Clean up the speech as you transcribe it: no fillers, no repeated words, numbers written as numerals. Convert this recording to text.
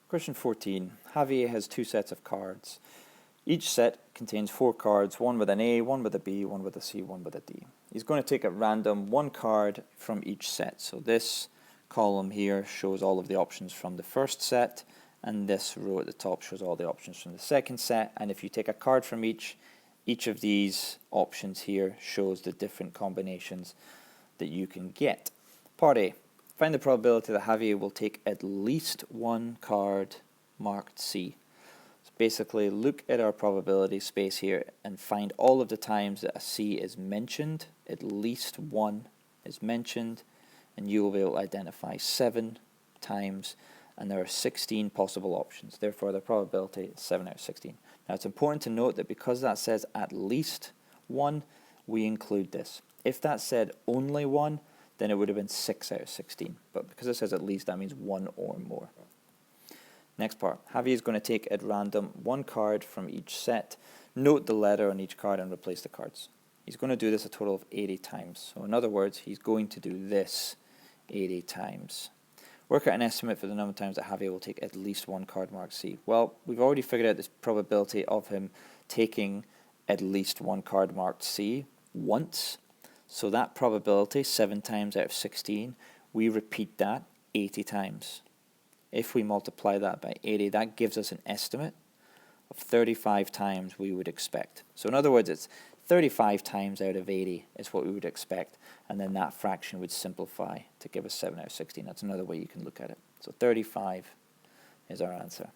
Question 14. Javier has 2 sets of cards. Each set contains 4 cards, one with an A, one with a B, one with a C, one with a D. He's going to take at random 1 card from each set. So this column here shows all of the options from the first set, and this row at the top shows all the options from the second set. And if you take a card from each of these options here shows the different combinations that you can get. Part A. Find the probability that Javier will take at least 1 card marked C. So basically look at our probability space here and find all of the times that a C is mentioned, at least 1 is mentioned, and you will be able to identify 7 times, and there are 16 possible options. Therefore the probability is 7 out of 16. Now it's important to note that because that says at least 1, we include this. If that said only 1, then it would have been 6 out of 16. But because it says at least, that means 1 or more. Next part. Javier is going to take at random 1 card from each set. Note the letter on each card and replace the cards. He's going to do this a total of 80 times. So in other words, he's going to do this 80 times. Work out an estimate for the number of times that Javier will take at least 1 card marked C. Well, we've already figured out this probability of him taking at least 1 card marked C once. So that probability, 7 times out of 16, we repeat that 80 times. If we multiply that by 80, that gives us an estimate of 35 times we would expect. So in other words, it's 35 times out of 80 is what we would expect, and then that fraction would simplify to give us 7 out of 16. That's another way you can look at it. So 35 is our answer.